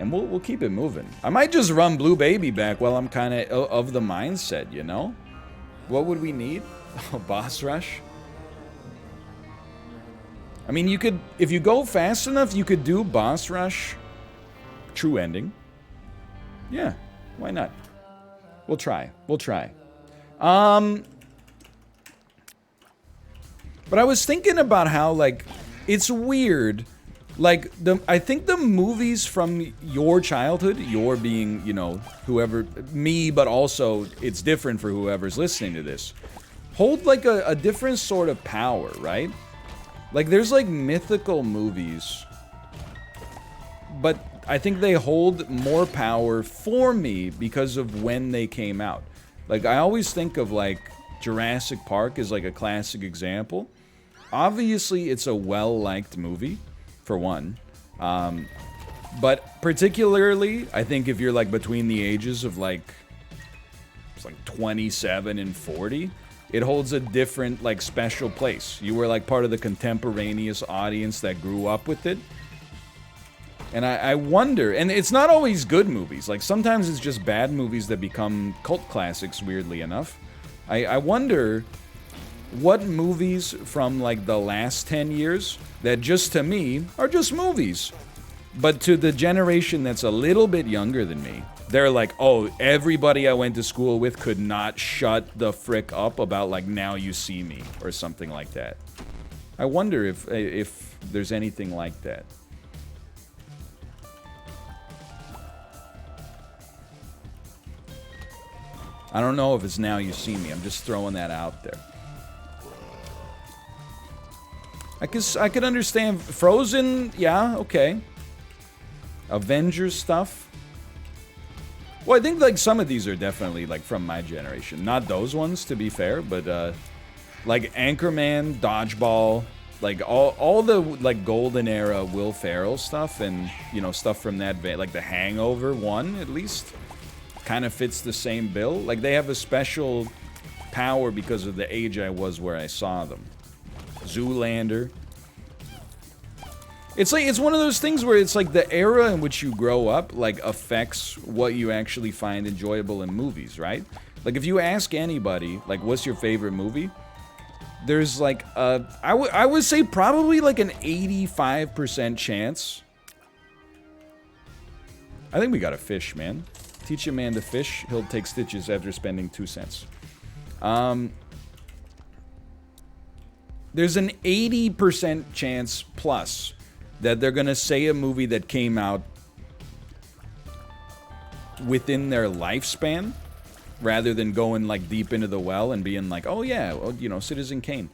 And we'll keep it moving. I might just run Blue Baby back while I'm kind of the mindset, you know? What would we need? Oh, Boss Rush? I mean, you could, if you go fast enough, you could do Boss Rush, True Ending. Yeah, why not? We'll try. We'll try. But I was thinking about how, like, it's weird. Like, I think the movies from your childhood, your being, you know, whoever, me, but also it's different for whoever's listening to this, hold, like, a different sort of power, right? Like, there's, like, mythical movies, but I think they hold more power for me because of when they came out. Like, I always think of, like, Jurassic Park as, like, a classic example. Obviously, it's a well-liked movie, for one. But particularly, I think if you're, like, between the ages of, like, it's like 27 and 40, it holds a different, like, special place. You were, like, part of the contemporaneous audience that grew up with it. And I wonder, and it's not always good movies. Like, sometimes it's just bad movies that become cult classics, weirdly enough. I wonder what movies from, like, the last 10 years that just to me are just movies. But to the generation that's a little bit younger than me, they're like, oh, everybody I went to school with could not shut the frick up about, like, Now You See Me or something like that. I wonder if there's anything like that. I don't know if it's Now You See Me. I'm just throwing that out there. I could understand Frozen. Yeah, okay. Avengers stuff. Well, I think, like, some of these are definitely, like, from my generation. Not those ones, to be fair, but like Anchorman, Dodgeball, like all the, like, golden era Will Ferrell stuff, and, you know, stuff from that like The Hangover one, at least, kind of fits the same bill. Like, they have a special power because of the age I was where I saw them. Zoolander. It's like, it's one of those things where it's like the era in which you grow up, like, affects what you actually find enjoyable in movies, right? Like, if you ask anybody, like, what's your favorite movie? There's, like, I would say probably, like, an 85% chance. I think we got a fish, man. Teach a man to fish, he'll take stitches after spending 2 cents. There's an 80% chance plus that they're gonna say a movie that came out within their lifespan, rather than going, like, deep into the well and being like, oh yeah, well, you know, Citizen Kane.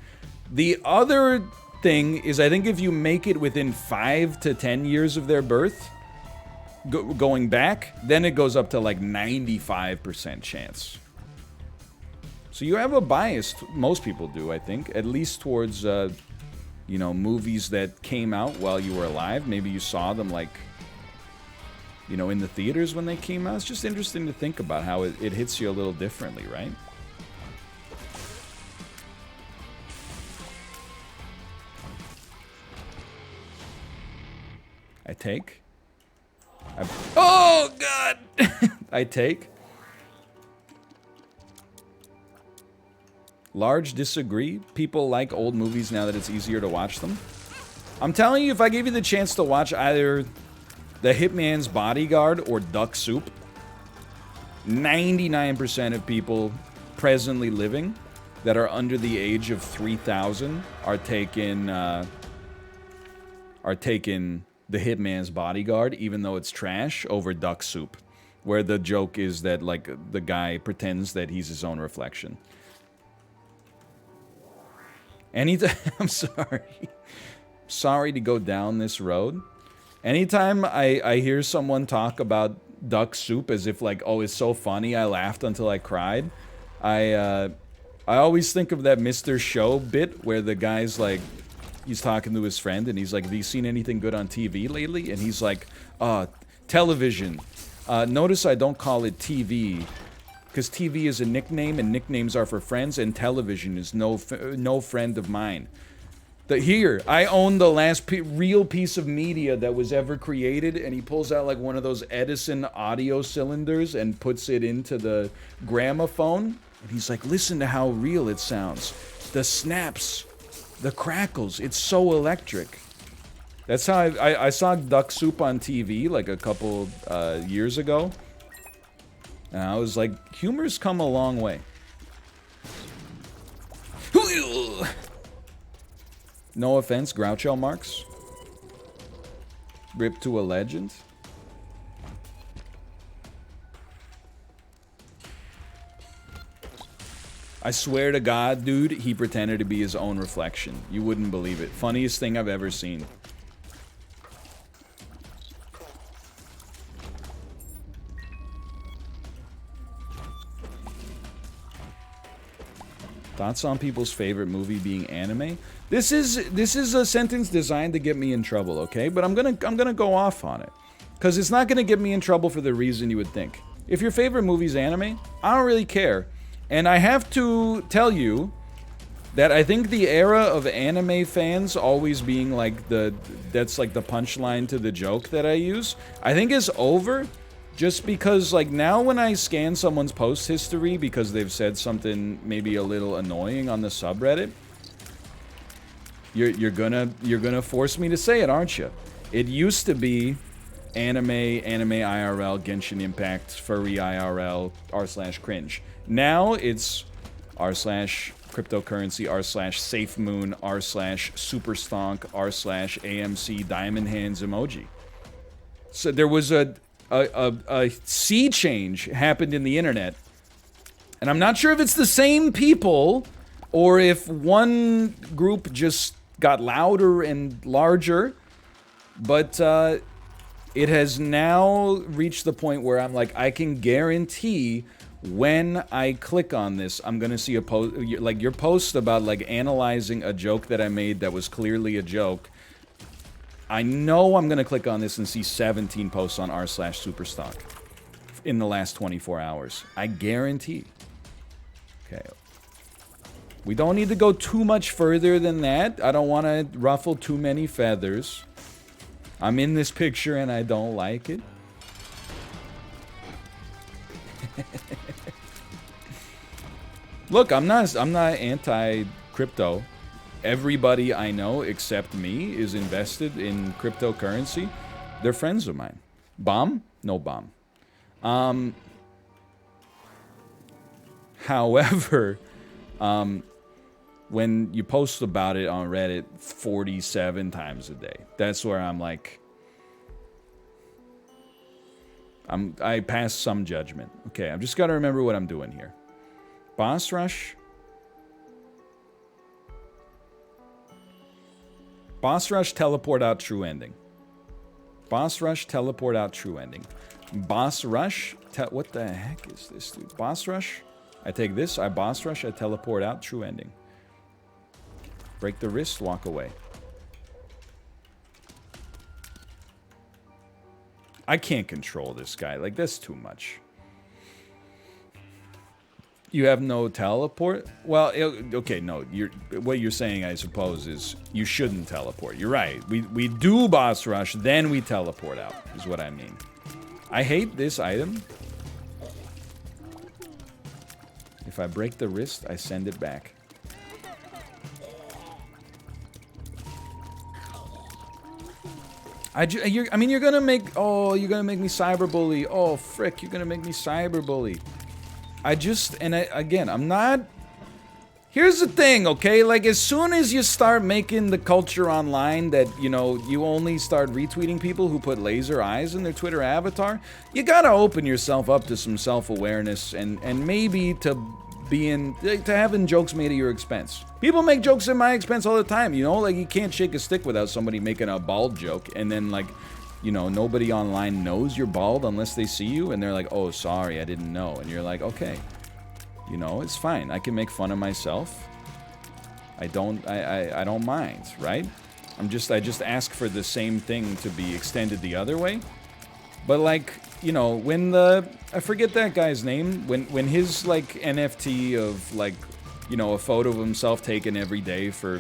The other thing is, I think if you make it within 5 to 10 years of their birth, going back, then it goes up to, like, 95% chance. So you have a bias, most people do, I think, at least towards, you know, movies that came out while you were alive. Maybe you saw them, like, you know, in the theaters when they came out. It's just interesting to think about how it hits you a little differently, right? I take. Oh, God! I take. Large disagree. People like old movies now that it's easier to watch them. I'm telling you, if I gave you the chance to watch either The Hitman's Bodyguard or Duck Soup, 99% of people presently living that are under the age of 3,000 are taking The Hitman's Bodyguard, even though it's trash, over Duck Soup, where the joke is that, like, the guy pretends that he's his own reflection. Anytime, I'm sorry to go down this road. Anytime I hear someone talk about Duck Soup as if, like, oh, it's so funny, I laughed until I cried, I always think of that Mr. Show bit where the guy's like, he's talking to his friend and he's like, have you seen anything good on TV lately? And he's like, television. Notice I don't call it TV, because TV is a nickname and nicknames are for friends, and television is no friend of mine. Here, I own the last real piece of media that was ever created, and he pulls out like one of those Edison audio cylinders and puts it into the gramophone, and he's like, listen to how real it sounds. The snaps, the crackles, it's so electric. That's how I saw Duck Soup on TV like a couple years ago, and I was like, humor's come a long way. No offense, Groucho Marx. Ripped to a legend. I swear to God, dude, he pretended to be his own reflection. You wouldn't believe it. Funniest thing I've ever seen. Thoughts on people's favorite movie being anime? This is a sentence designed to get me in trouble, okay? But I'm gonna go off on it, because it's not gonna get me in trouble for the reason you would think. If your favorite movie's anime, I don't really care, and I have to tell you that I think the era of anime fans always being like that's like the punchline to the joke that I use, I think is over. Just because, like, now when I scan someone's post history because they've said something maybe a little annoying on the subreddit, you're gonna force me to say it, aren't you? It used to be anime IRL, Genshin Impact, furry IRL, r/cringe. Now it's r/cryptocurrency, r/safe moon, r/super stonk, r/AMC diamond hands emoji. So there was a sea change happened in the internet, and I'm not sure if it's the same people or if one group just got louder and larger, but it has now reached the point where I'm like, I can guarantee when I click on this, I'm gonna see a post, like your post about like analyzing a joke that I made that was clearly a joke. I know I'm going to click on this and see 17 posts on r/superstock in the last 24 hours. I guarantee. Okay. We don't need to go too much further than that. I don't want to ruffle too many feathers. I'm in this picture and I don't like it. Look, I'm not anti-crypto. Everybody I know except me is invested in cryptocurrency. They're friends of mine. Bomb? No bomb. However, when you post about it on Reddit 47 times a day, that's where I'm like, I pass some judgment. Okay, I've just got to remember what I'm doing here. Boss Rush. Boss Rush, teleport out, true ending. Boss Rush, teleport out, true ending. Boss Rush, what the heck is this, dude? Boss Rush, I take this, I Boss Rush, I teleport out, true ending. Break the wrist, walk away. I can't control this guy, like that's too much. You have no teleport? Well, okay, no. What you're saying, I suppose, is you shouldn't teleport. You're right. We do boss rush, then we teleport out, is what I mean. I hate this item. If I break the wrist, I send it back. I mean, you're gonna make me cyberbully. Oh, frick, you're gonna make me cyberbully. Again, I'm not... Here's the thing, okay? Like, as soon as you start making the culture online that, you know, you only start retweeting people who put laser eyes in their Twitter avatar, you gotta open yourself up to some self-awareness and maybe to having jokes made at your expense. People make jokes at my expense all the time, you know? Like, you can't shake a stick without somebody making a bald joke, and then, like, you know, nobody online knows you're bald unless they see you, and they're like, oh, sorry, I didn't know. And you're like, okay, you know, it's fine. I can make fun of myself. I don't mind, right? I just ask for the same thing to be extended the other way. But, like, you know, when I forget that guy's name, when his, like, NFT of, like, you know, a photo of himself taken every day for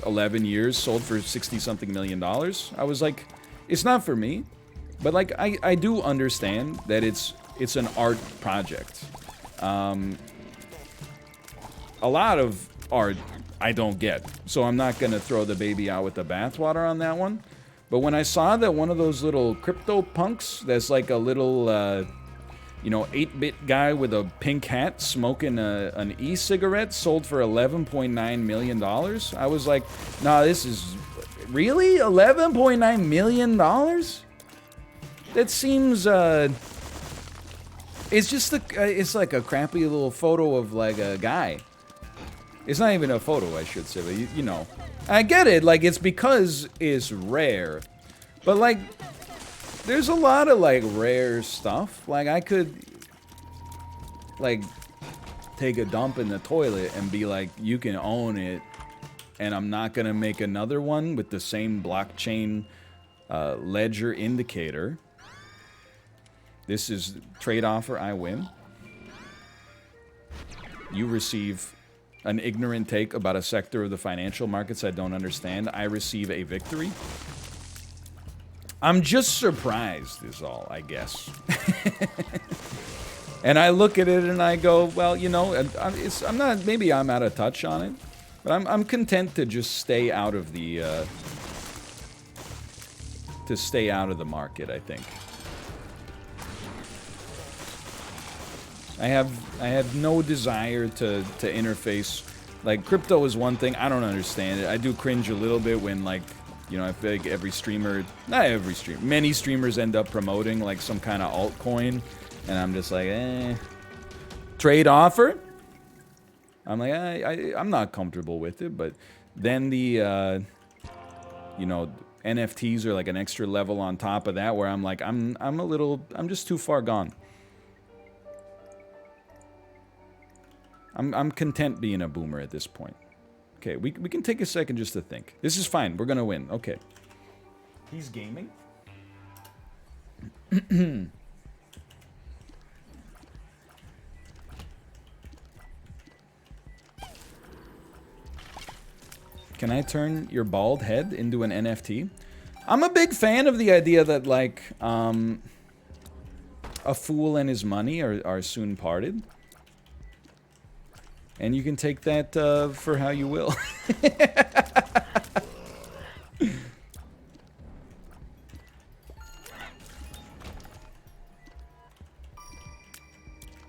11 years, sold for 60-something million dollars. I was like, it's not for me. But like, I do understand that it's an art project. A lot of art I don't get, so I'm not gonna throw the baby out with the bathwater on that one. But when I saw that one of those little crypto punks, that's like a little, you know, 8-bit guy with a pink hat smoking an e-cigarette sold for $11.9 million, I was like, nah, this is really $11.9 million. That seems it's just it's like a crappy little photo of like a guy. It's not even a photo, I should say, but you know. I get it, like, it's because it's rare. But, like, there's a lot of, like, rare stuff. Like, I could, like, take a dump in the toilet and be like, you can own it, and I'm not gonna make another one with the same blockchain ledger indicator. This is trade offer, I win. You receive an ignorant take about a sector of the financial markets I don't understand. I receive a victory. I'm just surprised is all, I guess. And I look at it and I go, well, you know, I'm not, maybe I'm out of touch on it, but I'm content to just stay out of the, market, I think. I have no desire to interface. Like, crypto is one thing, I don't understand it. I do cringe a little bit when, like, you know, I feel like every streamer, not every streamer, many streamers end up promoting, like, some kind of altcoin, and I'm just like, eh. Trade offer? I'm like, I'm not comfortable with it, but then the, you know, NFTs are like an extra level on top of that, where I'm like, I'm just too far gone. I'm content being a boomer at this point. Okay, we can take a second just to think. This is fine. We're gonna win. Okay. He's gaming? Can I turn your bald head into an NFT? I'm a big fan of the idea that, like, a fool and his money are soon parted. And you can take that for how you will.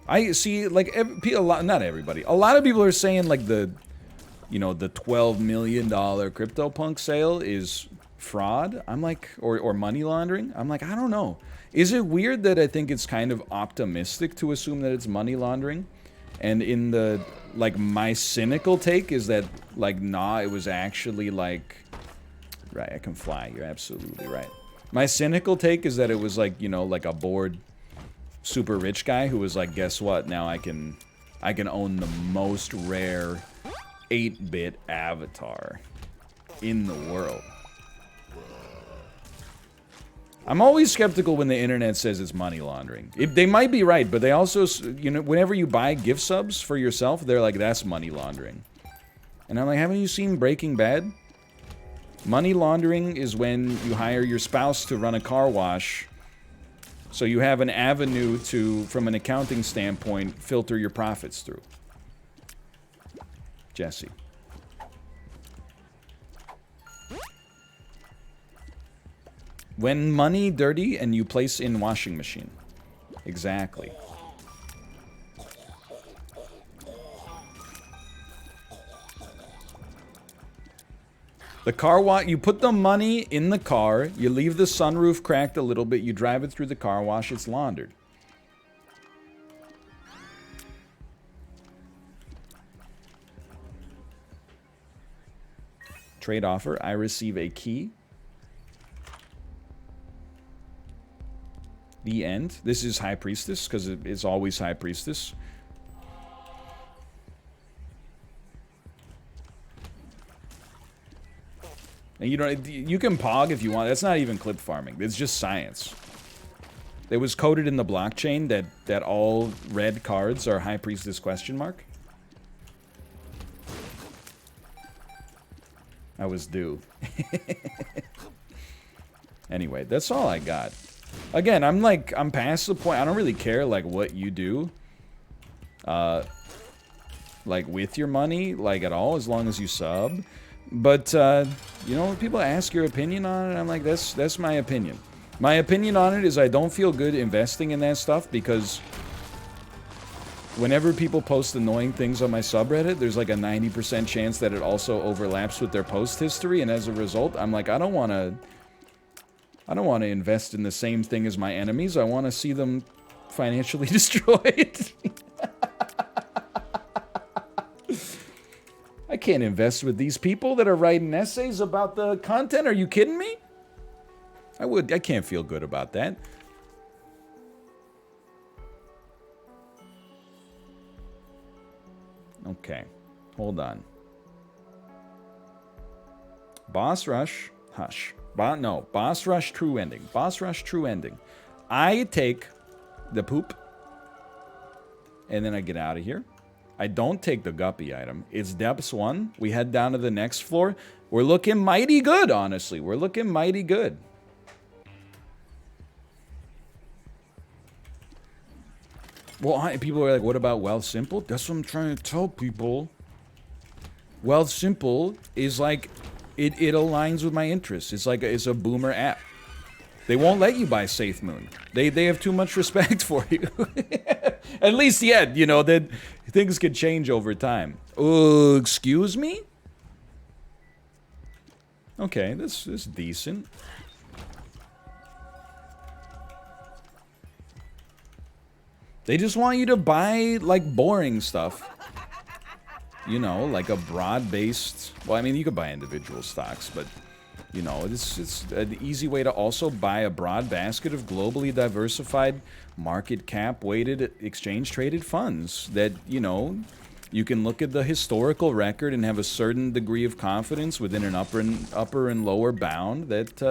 I see, like, not everybody. A lot of people are saying, like, you know, the $12 million CryptoPunk sale is fraud. I'm like, or money laundering. I'm like, I don't know. Is it weird that I think it's kind of optimistic to assume that it's money laundering? And in the, like, my cynical take is that, like, nah, it was actually, like, right, I can fly, you're absolutely right. My cynical take is that it was, like, you know, like a bored, super rich guy who was like, guess what, now I can own the most rare 8-bit avatar in the world. I'm always skeptical when the internet says it's money laundering. They might be right, but they also, you know, whenever you buy gift subs for yourself, they're like, that's money laundering. And I'm like, haven't you seen Breaking Bad? Money laundering is when you hire your spouse to run a car wash, so you have an avenue to, from an accounting standpoint, filter your profits through. Jesse. When money dirty and you place in washing machine. Exactly. The car wash, you put the money in the car, you leave the sunroof cracked a little bit, you drive it through the car wash, it's laundered. Trade offer, I receive a key. The end. This is High Priestess, because it's always High Priestess. And you can pog if you want. That's not even clip farming. It's just science. It was coded in the blockchain that all red cards are High Priestess question mark. I was due. Anyway, that's all I got. Again, I'm past the point. I don't really care, like, what you do. Like, with your money, like, at all, as long as you sub. But, you know, when people ask your opinion on it, I'm like, that's my opinion. My opinion on it is I don't feel good investing in that stuff because whenever people post annoying things on my subreddit, there's like a 90% chance that it also overlaps with their post history, and as a result, I'm like, I don't want to invest in the same thing as my enemies. I want to see them financially destroyed. I can't invest with these people that are writing essays about the content. Are you kidding me? I can't feel good about that. Okay, hold on. Boss Rush, hush. No, Boss Rush true ending. Boss Rush true ending. I take the poop, and then I get out of here. I don't take the guppy item. It's Depths 1. We head down to the next floor. We're looking mighty good, honestly. We're looking mighty good. Well, people are like, what about Wealth Simple? That's what I'm trying to tell people. Wealth Simple is like, it aligns with my interests. It's like, it's a boomer app. They won't let you buy Safe Moon. They have too much respect for you. At least yet, you know, that things could change over time. Excuse me? Okay, this is decent. They just want you to buy, like, boring stuff. You know, like a broad-based... Well, I mean, you could buy individual stocks, but... You know, it's an easy way to also buy a broad basket of globally diversified, market cap weighted, exchange traded funds that, you know, you can look at the historical record and have a certain degree of confidence within an upper and lower bound that,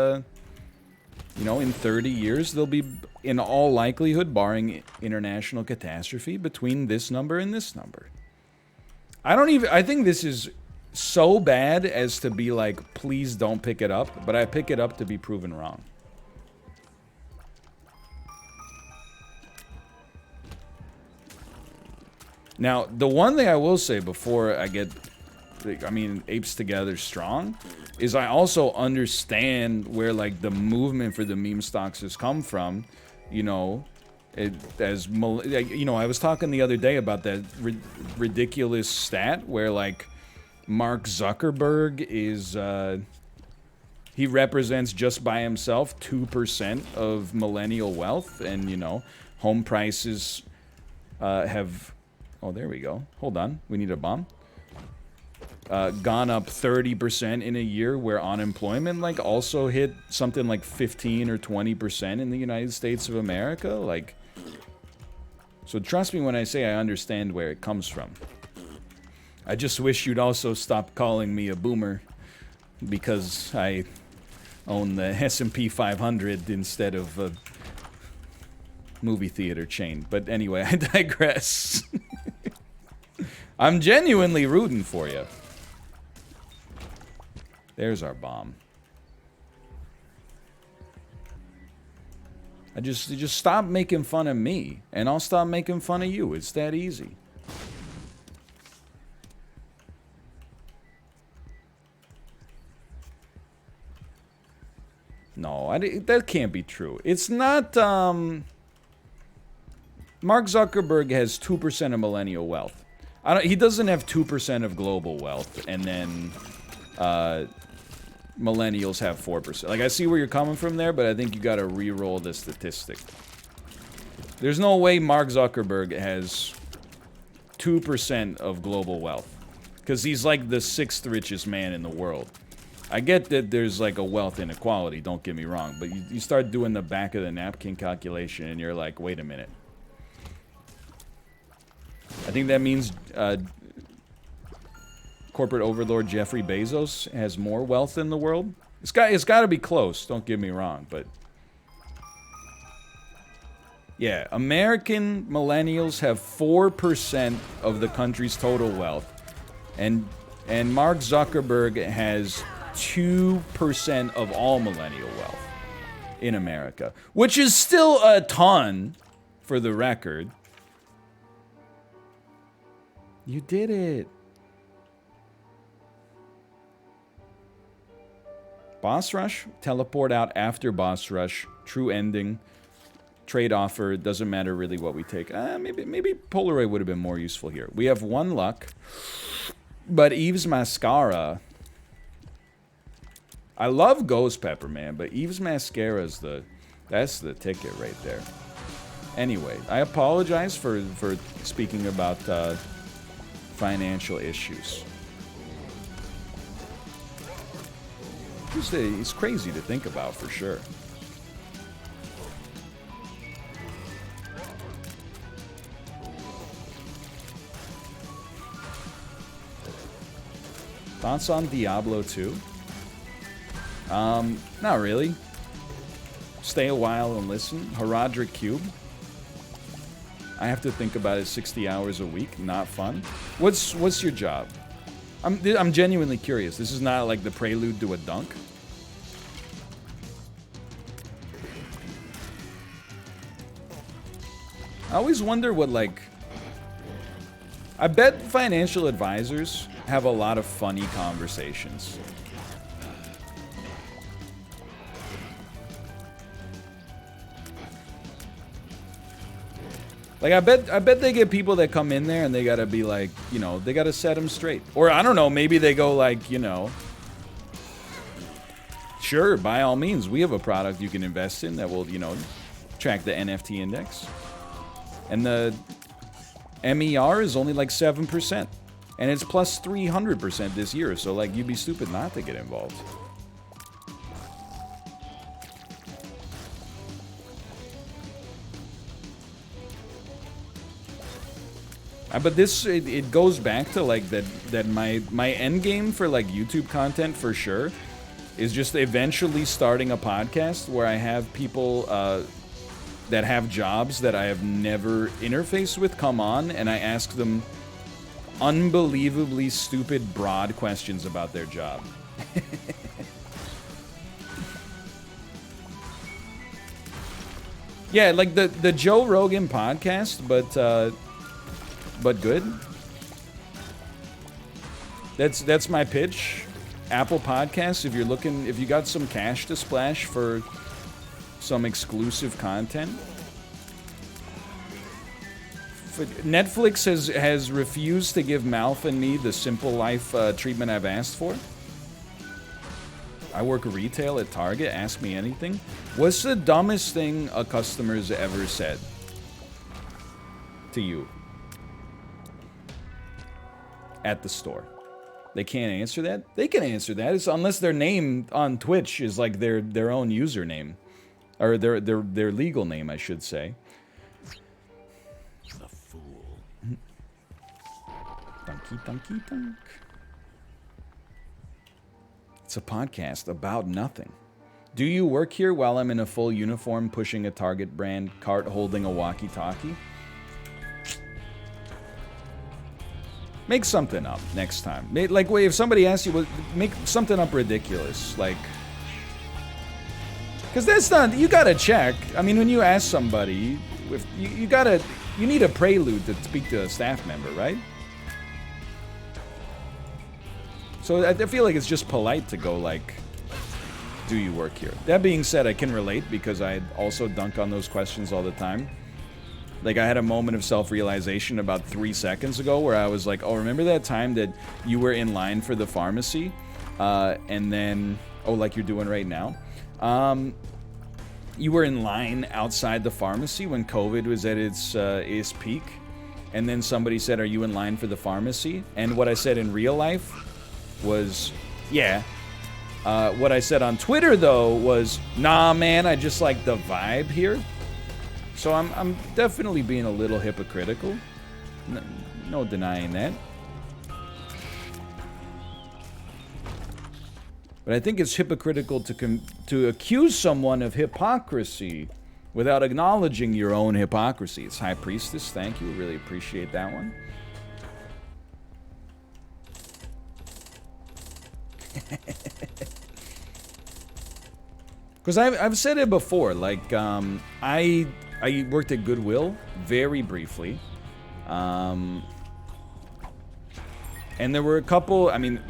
you know, in 30 years they'll be, in all likelihood, barring international catastrophe, between this number and this number. I think this is so bad as to be like, please don't pick it up, but I pick it up to be proven wrong. Now, the one thing I will say before I get, I mean, apes together strong, is I also understand where, like, the movement for the meme stocks has come from, you know, you know, I was talking the other day about that ridiculous stat where, like, Mark Zuckerberg is, he represents just by himself 2% of millennial wealth, and, you know, home prices have, oh, there we go. Hold on, we need a bomb. Gone up 30% in a year, where unemployment, like, also hit something like 15 or 20% in the United States of America. Like, so trust me when I say I understand where it comes from. I just wish you'd also stop calling me a boomer because I own the S&P 500 instead of a movie theater chain. But anyway, I digress. I'm genuinely rooting for you. There's our bomb. Just stop making fun of me, and I'll stop making fun of you. It's that easy. No, that can't be true. It's not, Mark Zuckerberg has 2% of millennial wealth. He doesn't have 2% of global wealth, and then, millennials have 4%. Like, I see where you're coming from there, but I think you gotta re-roll the statistic. There's no way Mark Zuckerberg has 2% of global wealth, because he's like the 6th richest man in the world. I get that there's like a wealth inequality, don't get me wrong, but you start doing the back of the napkin calculation and you're like, wait a minute. I think that means corporate overlord Jeffrey Bezos has more wealth in the world. It's got to be close, don't get me wrong, but yeah, American millennials have 4% of the country's total wealth, and Mark Zuckerberg has 2% of all millennial wealth in America, which is still a ton, for the record. You did it. Boss rush, teleport out after boss rush, true ending, trade offer, doesn't matter really what we take. Maybe Polaroid would have been more useful here. We have 1 luck, but Eve's Mascara. I love Ghost Pepper, man, but Eve's Mascara is that's the ticket right there. Anyway, I apologize for speaking about financial issues. It's crazy to think about, for sure. Thoughts on Diablo 2? Not really. Stay a while and listen. Herodric Cube. I have to think about it 60 hours a week. Not fun. What's your job? I'm genuinely curious. This is not like the prelude to a dunk. I always wonder what, like... I bet financial advisors have a lot of funny conversations. Like, I bet they get people that come in there and they gotta be like, you know, they gotta set them straight. Or, I don't know, maybe they go like, you know, sure, by all means, we have a product you can invest in that will, you know, track the NFT index. And the MER is only like 7%. And it's plus 300% this year, so, like, you'd be stupid not to get involved. But this, it goes back to, like, that my end game for, like, YouTube content, for sure, is just eventually starting a podcast where I have people that have jobs that I have never interfaced with come on, and I ask them unbelievably stupid, broad questions about their job. Yeah, like the Joe Rogan podcast, but good. That's my pitch. Apple Podcasts, if you got some cash to splash for some exclusive content. Netflix has refused to give Malf and me the simple life treatment I've asked for. I work retail at Target. Ask me anything. What's the dumbest thing a customer's ever said to you at the store? They can't answer that? They can answer that. It's unless their name on Twitch is like their own username. Or their legal name, I should say. The fool. Dunky, dunky, dunk. It's a podcast about nothing. Do you work here while I'm in a full uniform pushing a Target brand cart holding a walkie-talkie? Make something up next time. Like, if somebody asks you, make something up ridiculous. Like, because that's not, you gotta check. I mean, when you ask somebody, if you need a prelude to speak to a staff member, right? So I feel like it's just polite to go like, do you work here? That being said, I can relate because I also dunk on those questions all the time. Like, I had a moment of self-realization about 3 seconds ago where I was like, oh, remember that time that you were in line for the pharmacy? And then, oh, like you're doing right now? You were in line outside the pharmacy when COVID was at its peak. And then somebody said, are you in line for the pharmacy? And what I said in real life was, yeah. What I said on Twitter, though, was, nah, man, I just like the vibe here. So I'm definitely being a little hypocritical. No denying that. But I think it's hypocritical to accuse someone of hypocrisy without acknowledging your own hypocrisy. It's High Priestess, thank you. Really appreciate that one. Because I've said it before, like, I worked at Goodwill very briefly. And there were a couple, I mean,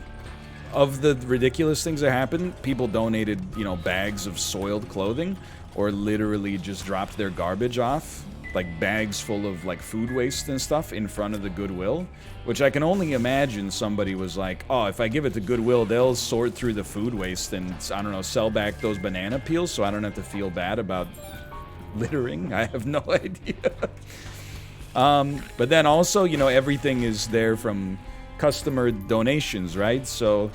of the ridiculous things that happened, people donated, you know, bags of soiled clothing, or literally just dropped their garbage off, like bags full of like food waste and stuff in front of the Goodwill, which I can only imagine somebody was like, oh, if I give it to Goodwill, they'll sort through the food waste and, I don't know, sell back those banana peels so I don't have to feel bad about littering. I have no idea. But then also, you know, everything is there from customer donations, right? So,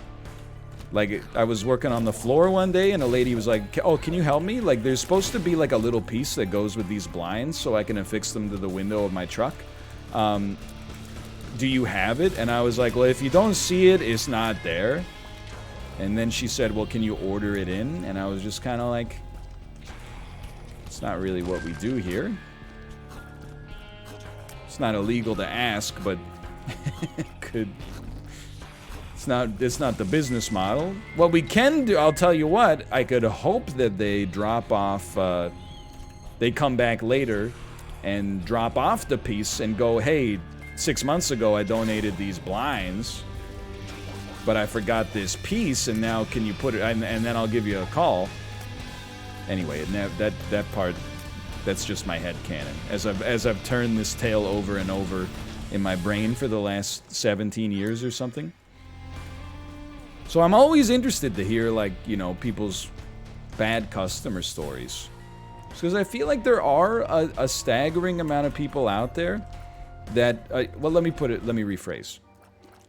like, I was working on the floor one day and a lady was like, oh, can you help me? Like, there's supposed to be like a little piece that goes with these blinds so I can affix them to the window of my truck. Do you have it? And I was like, well, if you don't see it, it's not there. And then she said, well, can you order it in? And I was just kind of like, it's not really what we do here. It's not illegal to ask, but could... It's not the business model. What we can do, I'll tell you what, I could hope that they drop off, they come back later and drop off the piece and go, hey, 6 months ago I donated these blinds, but I forgot this piece, and now can you put it, and then I'll give you a call. Anyway, that part, that's just my headcanon. As I've turned this tale over and over in my brain for the last 17 years or something. So I'm always interested to hear, like, you know, people's bad customer stories. Because I feel like there are a staggering amount of people out there that, well, let me rephrase.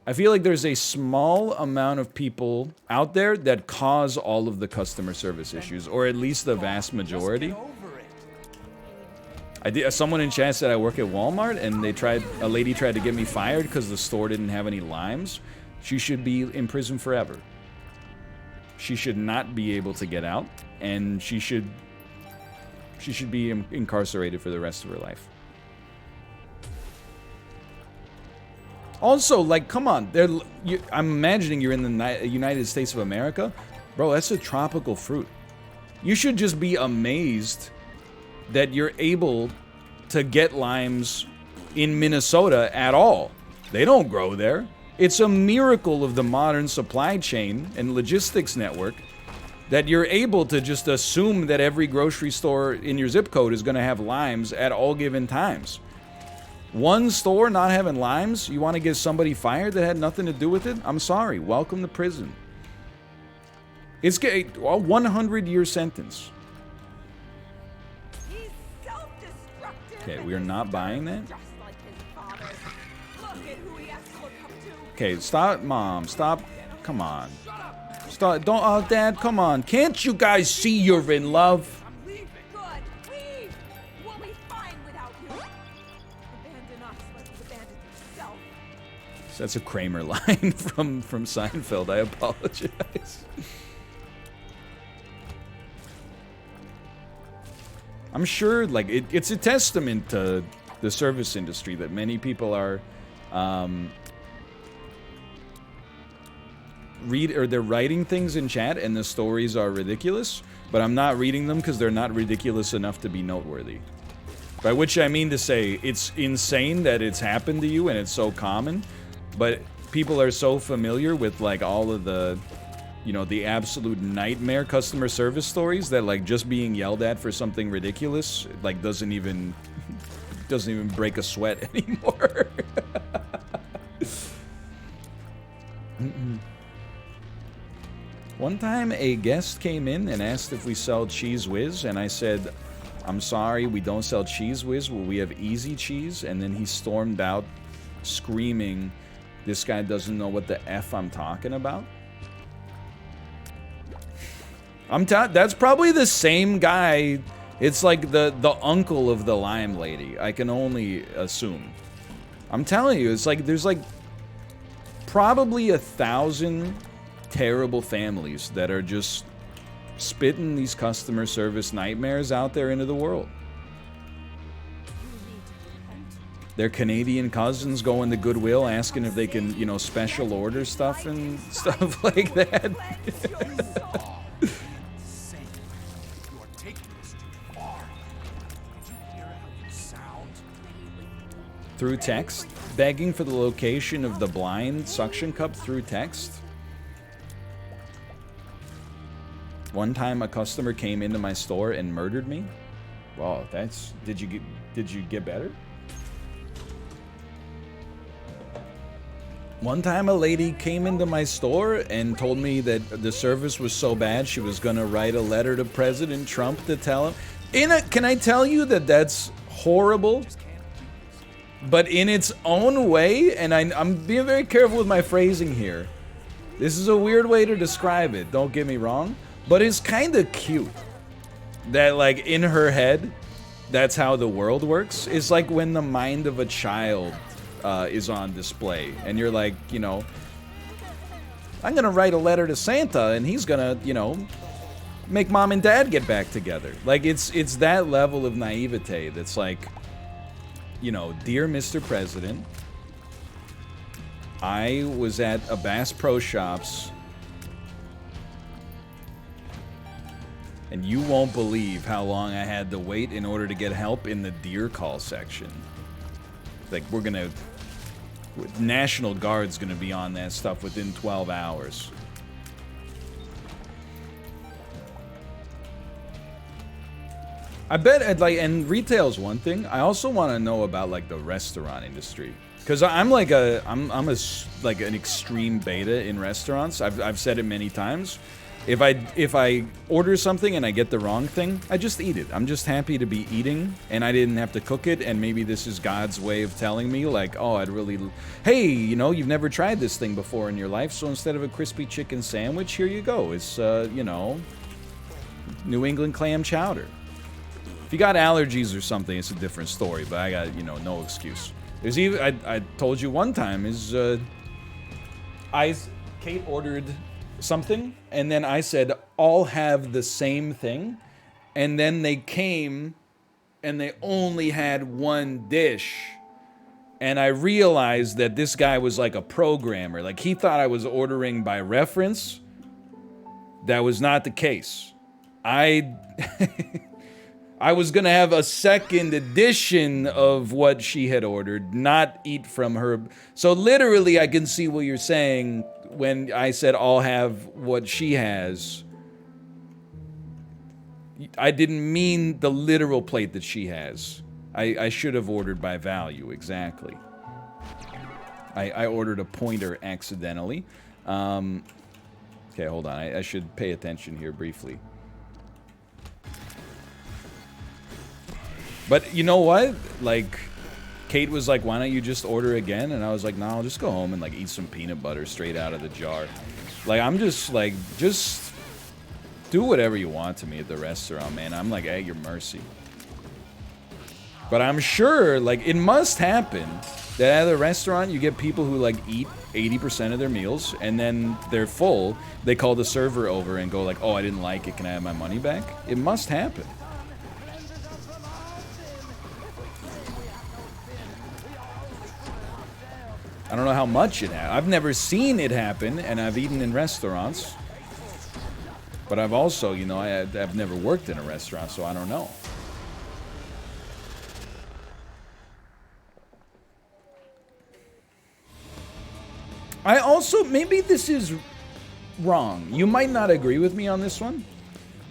I feel like there's a small amount of people out there that cause all of the customer service issues, or at least the vast majority. Someone in chat said I work at Walmart, and a lady tried to get me fired because the store didn't have any limes. She should be in prison forever. She should not be able to get out, and she should be incarcerated for the rest of her life. Also, like, come on, I'm imagining you're in the United States of America. Bro, that's a tropical fruit. You should just be amazed that you're able to get limes in Minnesota at all. They don't grow there. It's a miracle of the modern supply chain and logistics network that you're able to just assume that every grocery store in your zip code is going to have limes at all given times. One store not having limes, you want to get somebody fired that had nothing to do with it? I'm sorry. Welcome to prison. It's a 100-year sentence. Okay, we are not buying that. Okay, stop, Mom. Stop. Come on. Stop. Don't. Oh, Dad, come on. Can't you guys see you're in love? I'm leaving. Good. Leave. We'll be fine without you. Abandon us like you abandoned yourself. So that's a Kramer line from Seinfeld. I apologize. I'm sure, like, it's a testament to the service industry that many people are, they're writing things in chat and the stories are ridiculous, but I'm not reading them because they're not ridiculous enough to be noteworthy. By which I mean to say, it's insane that it's happened to you and it's so common, but people are so familiar with, like, all of the, you know, the absolute nightmare customer service stories that, like, just being yelled at for something ridiculous, like, doesn't even break a sweat anymore. One time a guest came in and asked if we sell Cheese Whiz, and I said, I'm sorry, we don't sell Cheese Whiz, well, we have Easy Cheese, and then he stormed out screaming, this guy doesn't know what the F I'm talking about. That's probably the same guy. It's like the uncle of the lime lady. I can only assume. I'm telling you, it's like there's like probably 1,000 terrible families that are just spitting these customer service nightmares out there into the world. their Canadian cousins going to Goodwill asking if they can, you know, special order stuff and stuff like that. Through text? Begging for the location of the blind suction cup through text? One time a customer came into my store and murdered me. Wow, that's... Did you get better? One time a lady came into my store and told me that the service was so bad she was gonna write a letter to President Trump to tell him. Can I tell you that that's horrible? But in its own way, and I'm being very careful with my phrasing here. This is a weird way to describe it, don't get me wrong. But it's kind of cute that, like, in her head, that's how the world works. It's like when the mind of a child is on display. And you're like, you know, I'm going to write a letter to Santa and he's going to, you know, make mom and dad get back together. Like, it's that level of naivete that's like, you know, dear Mr. President, I was at a Bass Pro Shops and you won't believe how long I had to wait in order to get help in the deer call section. Like, we're gonna... National Guard's gonna be on that stuff within 12 hours. I bet, like, and retail's one thing. I also want to know about, like, the restaurant industry. Because I'm like I'm like an extreme beta in restaurants. I've said it many times. If I order something and I get the wrong thing, I just eat it. I'm just happy to be eating, and I didn't have to cook it, and maybe this is God's way of telling me, like, oh, hey, you know, you've never tried this thing before in your life, so instead of a crispy chicken sandwich, here you go. It's, you know, New England clam chowder. If you got allergies or something, it's a different story, but I got, you know, no excuse. There's even, I told you one time, Kate ordered something, and then I said, all have the same thing, and then they came, and they only had one dish, and I realized that this guy was like a programmer. Like, he thought I was ordering by reference. That was not the case. I was gonna have a second edition of what she had ordered, not eat from her. So literally, I can see what you're saying when I said I'll have what she has. I didn't mean the literal plate that she has. I should have ordered by value, exactly. I ordered a pointer accidentally. Okay, hold on. I should pay attention here briefly. But you know what? Like, Kate was like, why don't you just order again? And I was like, no, I'll just go home and, like, eat some peanut butter straight out of the jar. Like, I'm just, like, just do whatever you want to me at the restaurant, man. I'm, like, at your mercy. But I'm sure, like, it must happen that at a restaurant you get people who, like, eat 80% of their meals, and then they're full. They call the server over and go like, oh, I didn't like it. Can I have my money back? It must happen. I don't know how much it happens. I've never seen it happen, and I've eaten in restaurants. But I've also, you know, I've never worked in a restaurant, so I don't know. I also, maybe this is wrong. You might not agree with me on this one.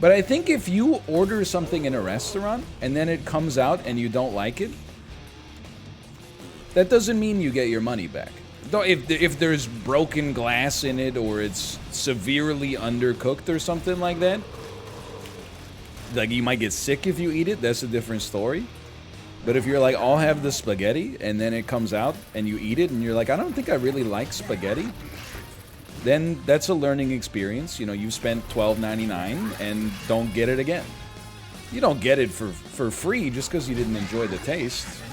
But I think if you order something in a restaurant, and then it comes out and you don't like it, that doesn't mean you get your money back. If there's broken glass in it, or it's severely undercooked or something like that, like, you might get sick if you eat it, that's a different story. But if you're like, I'll have the spaghetti, and then it comes out and you eat it and you're like, I don't think I really like spaghetti, then that's a learning experience. You know, you've spent $12.99 and don't get it again. You don't get it for free just because you didn't enjoy the taste.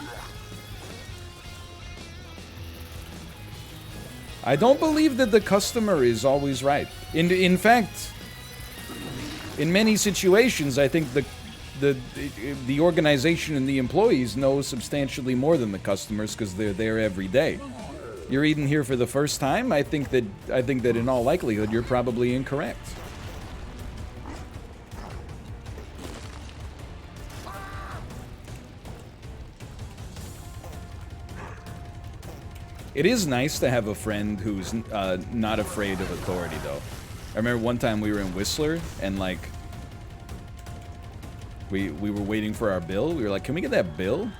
I don't believe that the customer is always right. In fact, in many situations, I think the organization and the employees know substantially more than the customers because they're there every day. You're eating here for the first time? I think that in all likelihood you're probably incorrect. It is nice to have a friend who's not afraid of authority, though. I remember one time we were in Whistler, and, like, we were waiting for our bill. We were like, can we get that bill? And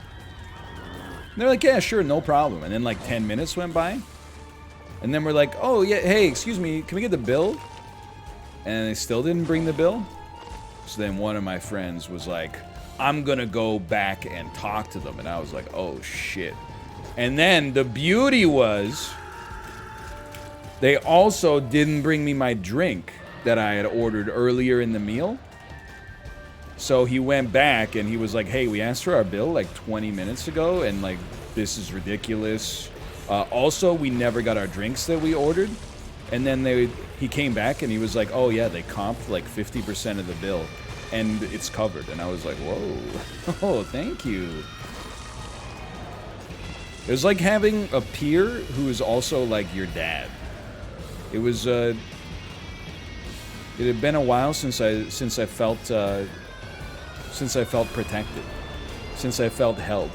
they're like, yeah, sure, no problem. And then, like, 10 minutes went by. And then we're like, oh, yeah, hey, excuse me, can we get the bill? And they still didn't bring the bill. So then one of my friends was like, I'm gonna go back and talk to them. And I was like, oh, shit. And then the beauty was, they also didn't bring me my drink that I had ordered earlier in the meal. So he went back and he was like, hey, we asked for our bill like 20 minutes ago, and like, this is ridiculous. Also, we never got our drinks that we ordered. And then he came back and he was like, oh yeah, they comped like 50% of the bill and it's covered. And I was like, whoa, oh, thank you. It was like having a peer who is also like your dad. It was it had been a while since I felt protected, since I felt held.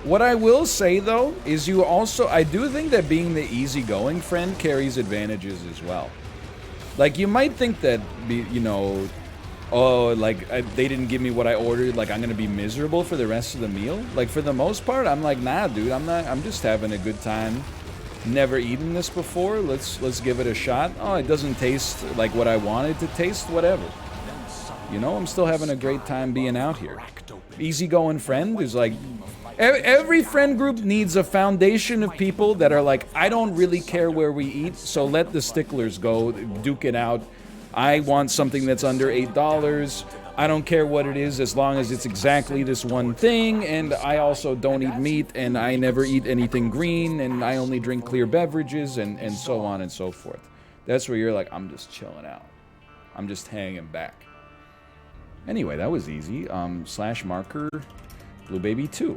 What I will say though is I do think that being the easygoing friend carries advantages as well. Like, you might think that, you know, oh, like, they didn't give me what I ordered, like, I'm gonna be miserable for the rest of the meal. Like, for the most part, I'm like, nah, dude, I'm just having a good time. Never eaten this before, let's give it a shot. Oh, it doesn't taste like what I wanted to taste, whatever. You know, I'm still having a great time being out here. Easygoing friend is like, every friend group needs a foundation of people that are like, I don't really care where we eat, so let the sticklers go, duke it out. I want something that's under $8. I don't care what it is as long as it's exactly this one thing, and I also don't eat meat, and I never eat anything green, and I only drink clear beverages, and so on and so forth. That's where you're like, I'm just chilling out. I'm just hanging back. Anyway, that was easy. /marker Blue Baby 2.